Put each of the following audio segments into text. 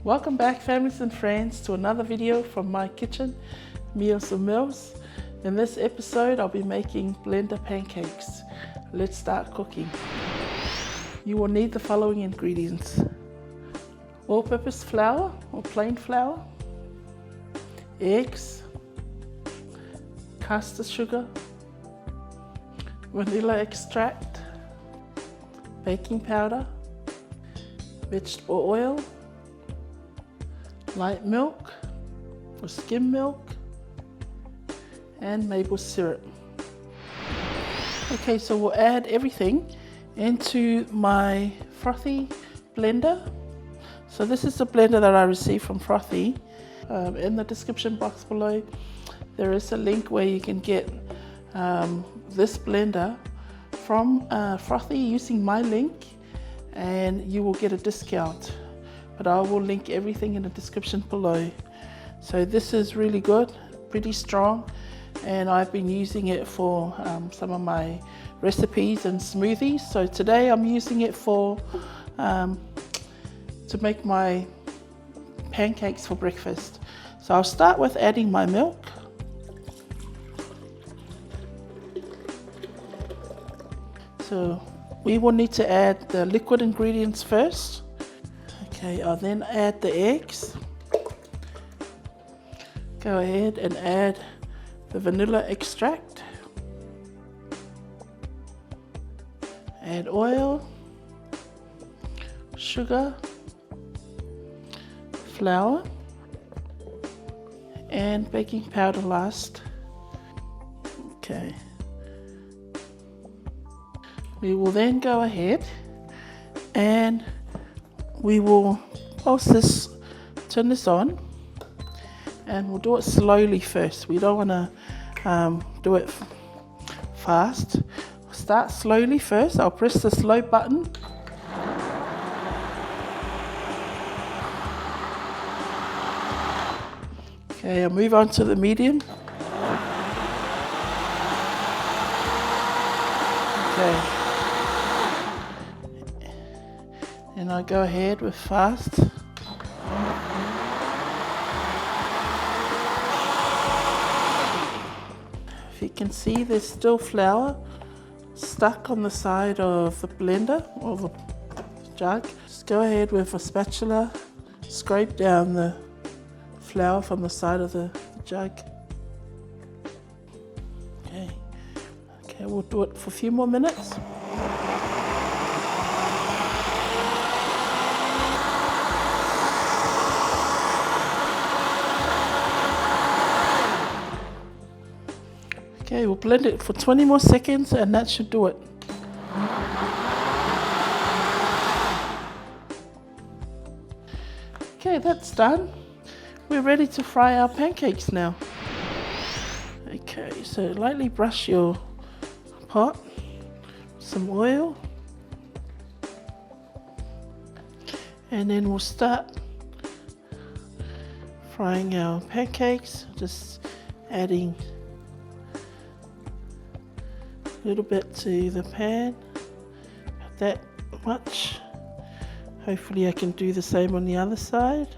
Welcome back, families and friends, to another video from my kitchen, Meals and Mills. In this episode, I'll be making blender pancakes. Let's start cooking. You will need the following ingredients: all-purpose flour or plain flour, eggs, caster sugar, vanilla extract, baking powder, vegetable oil, light milk or skim milk, and maple syrup. Okay, so we'll add everything into my Frothy blender. So this is the blender that I received from Frothy. In the description box below, there is a link where you can get this blender from Frothy using my link, and you will get a discount. But I will link everything in the description below. So this is really good, pretty strong, and I've been using it for some of my recipes and smoothies. So today I'm using it for to make my pancakes for breakfast. So I'll start with adding my milk. So we will need to add the liquid ingredients first. Okay, I'll then add the eggs. Go ahead and add the vanilla extract. Add oil, sugar, flour, and baking powder last. Okay. We will then go ahead and we will turn this on, and we'll do it slowly first. We don't want to do it fast. Start slowly first. I'll press the slow button. Okay, I'll move on to the medium. Okay. And I go ahead with fast. If you can see, there's still flour stuck on the side of the blender or the jug. Just go ahead with a spatula, scrape down the flour from the side of the jug. Okay, we'll do it for a few more minutes. Okay, we'll blend it for 20 more seconds, and that should do it. Okay, that's done. We're ready to fry our pancakes now. Okay, so lightly brush your pot, some oil, and then we'll start frying our pancakes, just adding a little bit to the pan, not that much. Hopefully I can do the same on the other side.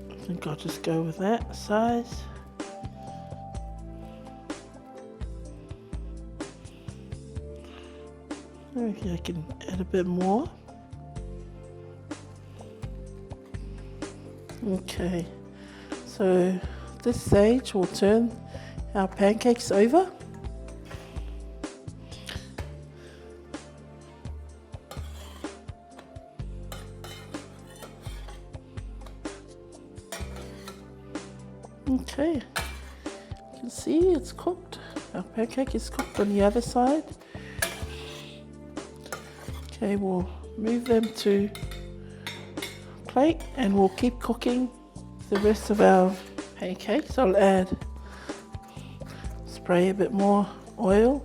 I think I'll just go with that size. Maybe I can add a bit more. Okay, so at this stage we'll turn our pancakes over. Okay, you can see it's cooked. Our pancake is cooked on the other side. Okay, we'll move them to plate and we'll keep cooking the rest of our pancakes. I'll spray a bit more oil.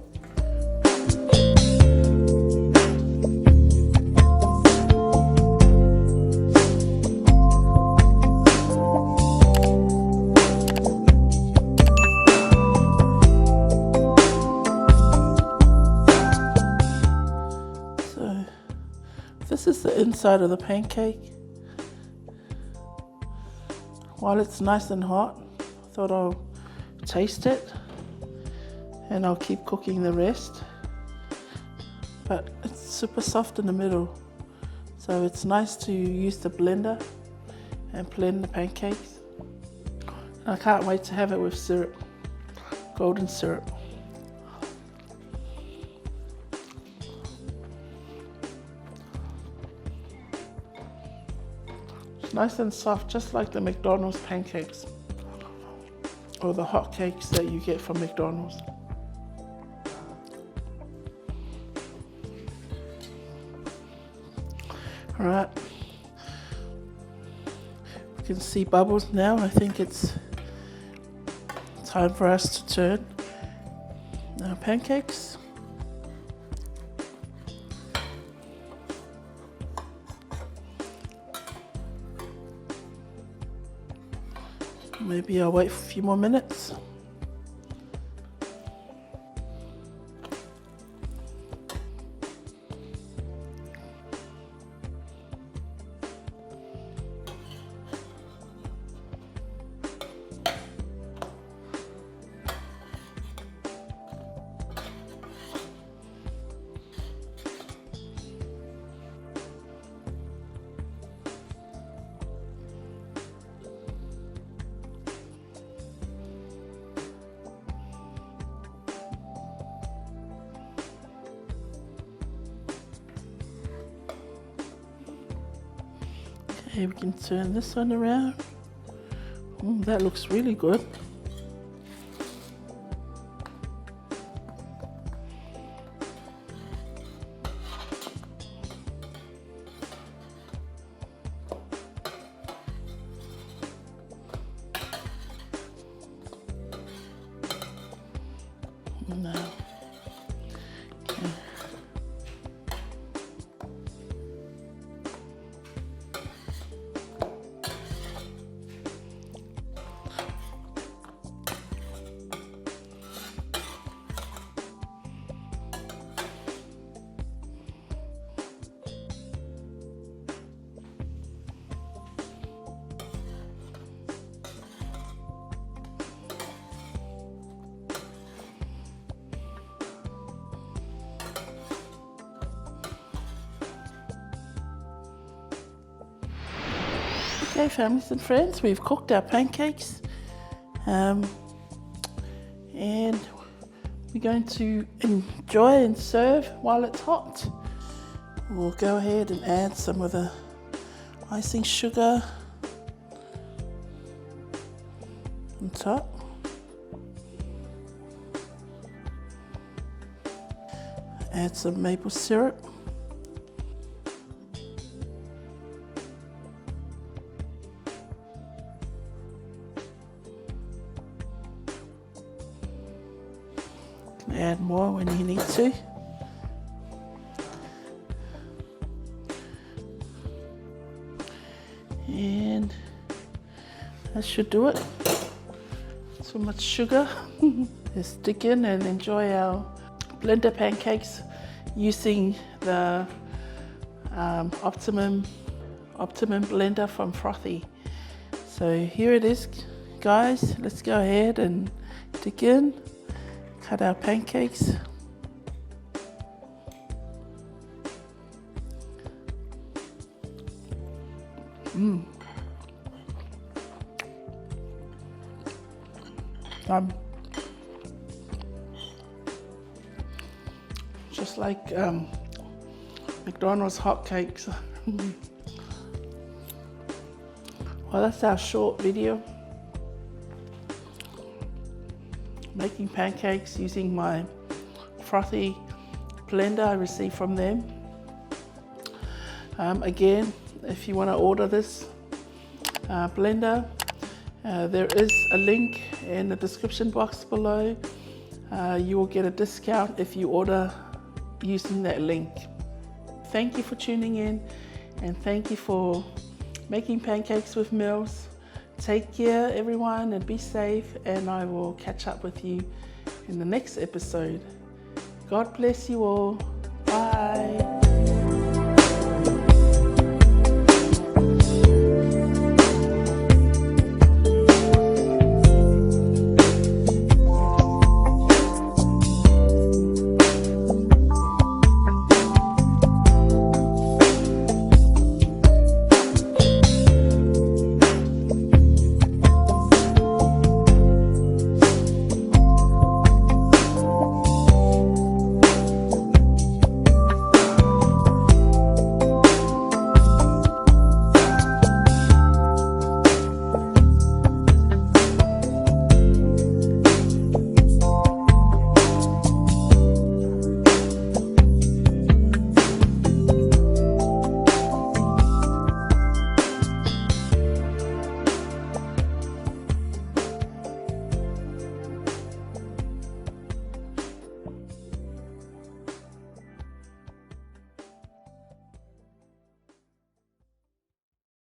inside of the pancake. While it's nice and hot, I thought I'll taste it and I'll keep cooking the rest. But it's super soft in the middle, so it's nice to use the blender and blend the pancakes. I can't wait to have it with syrup, golden syrup. It's nice and soft, just like the McDonald's pancakes or the hot cakes that you get from McDonald's. All right, we can see bubbles now. I think it's time for us to turn our pancakes. Maybe I'll wait for a few more minutes. Okay, we can turn this one around. That looks really good. Now, okay. Okay, families and friends, we've cooked our pancakes and we're going to enjoy and serve while it's hot. We'll go ahead and add some of the icing sugar on top. Add some maple syrup. Add more when you need to. And that should do it. So much sugar. Let's dig in and enjoy our blender pancakes using the Optimum blender from Frothy. So here it is, guys. Let's go ahead and dig in. Cut our pancakes. Just like McDonald's hotcakes. Well, that's our short video. Making pancakes using my Frothy blender I received from them. Again, if you want to order this blender, there is a link in the description box below. You will get a discount if you order using that link. Thank you for tuning in, and thank you for making pancakes with Mills. Take care, everyone, and be safe, and I will catch up with you in the next episode. God bless you all. Bye.